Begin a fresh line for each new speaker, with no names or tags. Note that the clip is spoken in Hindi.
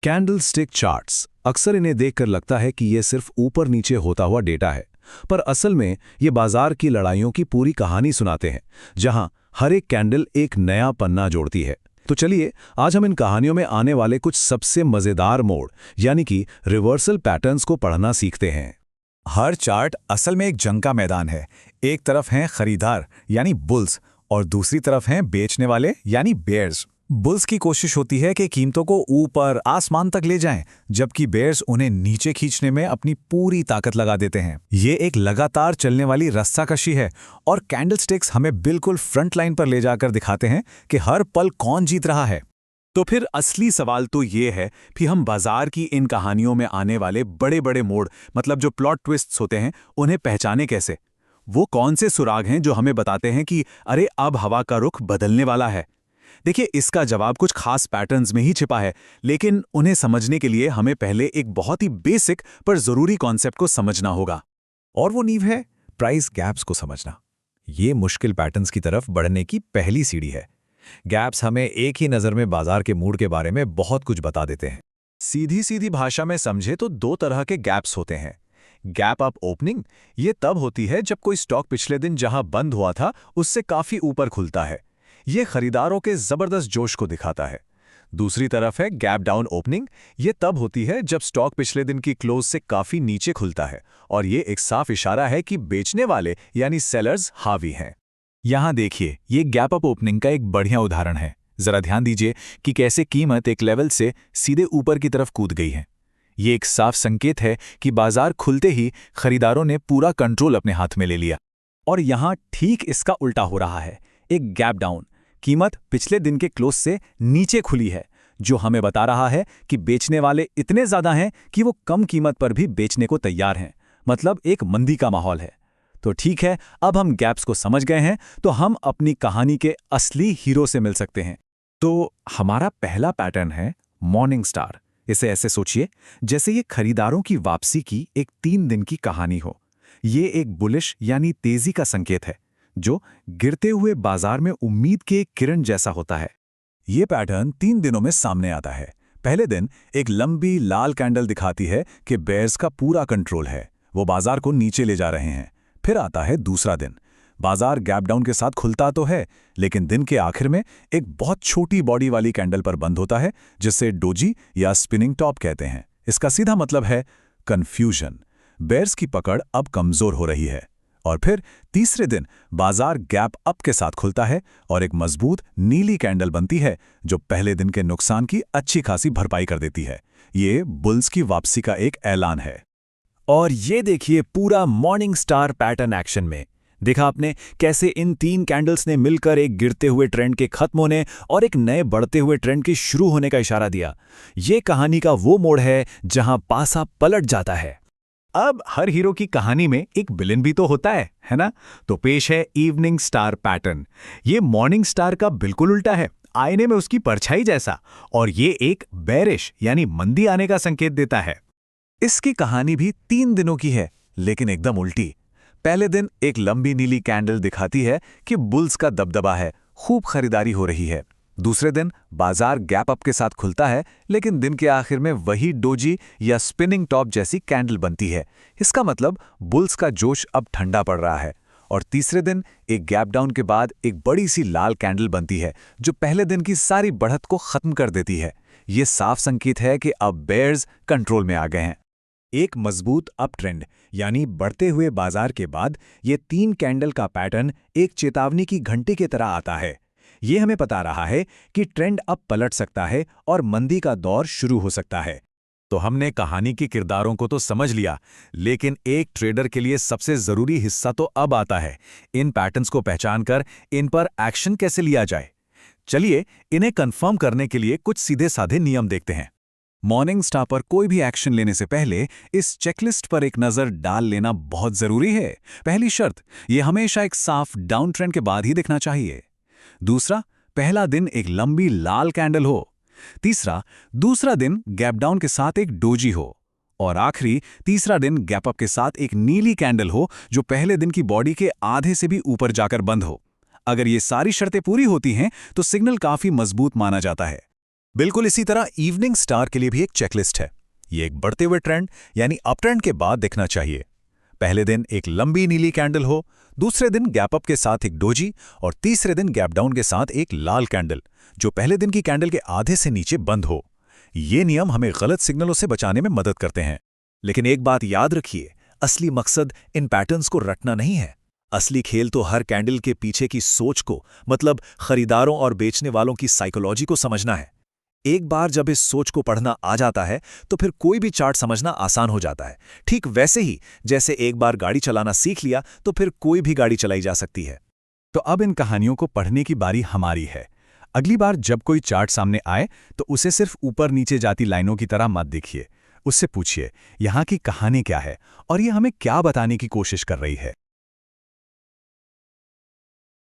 कैंडलस्टिक चार्ट्स, अक्सर इन्हें देखकर लगता है कि ये सिर्फ ऊपर नीचे होता हुआ डेटा है, पर असल में ये बाजार की लड़ाइयों की पूरी कहानी सुनाते हैं, जहां हर एक कैंडल एक नया पन्ना जोड़ती है। तो चलिए, आज हम इन कहानियों में आने वाले कुछ सबसे मजेदार मोड़ यानी कि रिवर्सल पैटर्न्स को पढ़ना सीखते हैं।
हर चार्ट असल में एक जंग का मैदान है। एक तरफ हैं खरीदार यानी बुल्स और दूसरी तरफ हैं बेचने वाले यानी बेयर्स। बुल्स की कोशिश होती है कि कीमतों को ऊपर आसमान तक ले जाएं, जबकि बेयर्स उन्हें नीचे खींचने में अपनी पूरी ताकत लगा देते हैं। ये एक लगातार चलने वाली रस्साकशी है और कैंडलस्टिक्स हमें बिल्कुल फ्रंट लाइन पर ले जाकर दिखाते हैं कि हर पल कौन जीत रहा है।
तो फिर असली सवाल तो ये है कि हम बाजार की इन कहानियों में आने वाले बड़े बड़े मोड़, मतलब जो प्लॉट ट्विस्ट्स होते हैं, उन्हें पहचाने कैसे? वो कौन से सुराग हैं जो हमें बताते हैं कि अरे अब हवा का रुख बदलने वाला है? देखिए, इसका जवाब कुछ खास पैटर्न्स में ही छिपा है, लेकिन उन्हें समझने के लिए हमें पहले एक बहुत ही बेसिक पर जरूरी कॉन्सेप्ट को समझना होगा।
और वो नींव है प्राइस गैप्स को समझना। ये मुश्किल पैटर्न्स की तरफ बढ़ने की पहली सीढ़ी है। गैप्स हमें एक ही नज़र में बाजार के मूड के बारे में बहुत कुछ बता देते हैं।
सीधी सीधी भाषा में समझे तो दो तरह के गैप्स होते हैं। गैप अप ओपनिंग, ये तब होती है जब कोई स्टॉक पिछले दिन जहां बंद हुआ था उससे काफी ऊपर खुलता है। ये खरीदारों के जबरदस्त जोश को दिखाता है। दूसरी तरफ है गैप डाउन ओपनिंग। ये तब होती है जब स्टॉक पिछले दिन की क्लोज से काफी नीचे खुलता है और ये एक साफ इशारा है कि बेचने वाले यानी सेलर्स हावी हैं।
यहां देखिए, ये गैप अप ओपनिंग का एक बढ़िया उदाहरण है। जरा ध्यान दीजिए कि कैसे कीमत एक लेवल से सीधे ऊपर की तरफ कूद गई है। ये एक साफ संकेत है कि बाजार खुलते ही खरीदारों ने पूरा कंट्रोल अपने हाथ में ले लिया।
और यहां ठीक इसका उल्टा हो रहा है, एक गैप डाउन। कीमत पिछले दिन के क्लोज से नीचे खुली है, जो हमें बता रहा है कि बेचने वाले इतने ज्यादा हैं कि वो कम कीमत पर भी बेचने को तैयार हैं। मतलब एक मंदी का माहौल है। तो ठीक है, अब हम गैप्स को समझ गए हैं, तो हम अपनी कहानी के असली हीरो से मिल सकते हैं।
तो हमारा पहला पैटर्न है मॉर्निंग स्टार। इसे ऐसे सोचिए जैसे ये खरीदारों की वापसी की एक 3 दिन की कहानी हो। ये एक बुलिश यानी तेजी का संकेत है, जो गिरते हुए बाजार में उम्मीद के एक किरण जैसा होता है। ये पैटर्न 3 दिनों में सामने आता है। पहले दिन एक लंबी लाल कैंडल दिखाती है कि बेयर्स का पूरा कंट्रोल है, वो बाजार को नीचे ले जा रहे हैं। फिर आता है दूसरा दिन। बाजार गैप डाउन के साथ खुलता तो है, लेकिन दिन के आखिर में एक बहुत छोटी बॉडी वाली कैंडल पर बंद होता है, जिसे डोजी या स्पिनिंग टॉप कहते हैं। इसका सीधा मतलब है कंफ्यूजन। बेयर्स की पकड़ अब कमजोर हो रही है। और फिर तीसरे दिन बाजार गैप अप के साथ खुलता है और एक मजबूत नीली कैंडल बनती है, जो पहले दिन के नुकसान की अच्छी खासी भरपाई कर देती है। ये बुल्स की वापसी का एक ऐलान है।
और ये देखिए पूरा मॉर्निंग स्टार पैटर्न एक्शन में। देखा आपने कैसे इन 3 कैंडल्स ने मिलकर एक गिरते हुए ट्रेंड के खत्म होने और एक नए बढ़ते हुए ट्रेंड के शुरू होने का इशारा दिया। ये कहानी का वो मोड़ है जहां पासा पलट जाता है। अब हर हीरो की कहानी में एक विलेन भी तो होता है ना? तो पेश है इवनिंग स्टार पैटर्न। ये मॉर्निंग स्टार का बिल्कुल उल्टा है, आईने में उसकी परछाई जैसा, और ये एक बेरिश यानी मंदी आने का संकेत देता है। इसकी कहानी भी 3 दिनों की है, लेकिन एकदम उल्टी। पहले दिन एक लंबी नीली कैंडल दिखाती है कि बुल्स का दबदबा है, खूब खरीदारी हो रही है। दूसरे दिन बाजार गैप अप के साथ खुलता है, लेकिन दिन के आखिर में वही डोजी या स्पिनिंग टॉप जैसी कैंडल बनती है। इसका मतलब बुल्स का जोश अब ठंडा पड़ रहा है। और तीसरे दिन एक गैप डाउन के बाद एक बड़ी सी लाल कैंडल बनती है, जो पहले दिन की सारी बढ़त को खत्म कर देती है। ये साफ संकेत है कि अब बेयर्स कंट्रोल में आ गए हैं। एक मजबूत अप ट्रेंड यानी बढ़ते हुए बाजार के बाद ये 3 कैंडल का पैटर्न एक चेतावनी की घंटी की तरह आता है। ये हमें बता रहा है कि ट्रेंड अब पलट सकता है और मंदी का दौर शुरू हो सकता है।
तो हमने कहानी के किरदारों को तो समझ लिया, लेकिन एक ट्रेडर के लिए सबसे जरूरी हिस्सा तो अब आता है। इन पैटर्न्स को पहचानकर इन पर एक्शन कैसे लिया जाए। चलिए, इन्हें कंफर्म करने के लिए कुछ सीधे साधे नियम देखते हैं। मॉर्निंग स्टार पर कोई भी एक्शन लेने से पहले इस चेकलिस्ट पर एक नज़र डाल लेना बहुत ज़रूरी है। पहली शर्त, ये हमेशा एक साफ डाउन ट्रेंड के बाद ही दिखना चाहिए। दूसरा, पहला दिन एक लंबी लाल कैंडल हो। तीसरा, दूसरा दिन गैप डाउन के साथ एक डोजी हो। और आखिरी, तीसरा दिन गैप अप के साथ एक नीली कैंडल हो, जो पहले दिन की बॉडी के आधे से भी ऊपर जाकर बंद हो। अगर ये सारी शर्तें पूरी होती हैं तो सिग्नल काफ़ी मजबूत माना जाता है। बिल्कुल इसी तरह इवनिंग स्टार के लिए भी एक चेकलिस्ट है। ये एक बढ़ते हुए ट्रेंड यानी अप ट्रेंड के बाद दिखना चाहिए। पहले दिन एक लंबी नीली कैंडल हो, दूसरे दिन गैप अप के साथ एक डोजी और तीसरे दिन गैप डाउन के साथ एक लाल कैंडल जो पहले दिन की कैंडल के आधे से नीचे बंद हो। ये नियम हमें गलत सिग्नलों से बचाने में मदद करते हैं। लेकिन एक बात याद रखिए, असली मकसद इन पैटर्न्स को रटना नहीं है। असली खेल तो हर कैंडल के पीछे की सोच को, मतलब खरीदारों और बेचने वालों की साइकोलॉजी को समझना है। एक बार जब इस सोच को पढ़ना आ जाता है तो फिर कोई भी चार्ट समझना आसान हो जाता है। ठीक वैसे ही जैसे एक बार गाड़ी चलाना सीख लिया तो फिर कोई भी गाड़ी चलाई जा सकती है।
तो अब इन कहानियों को पढ़ने की बारी हमारी है। अगली बार जब कोई चार्ट सामने आए तो उसे सिर्फ ऊपर नीचे जाती लाइनों की तरह मत देखिए। उससे पूछिए, यहाँ की कहानी क्या है और ये हमें क्या बताने की कोशिश कर रही है।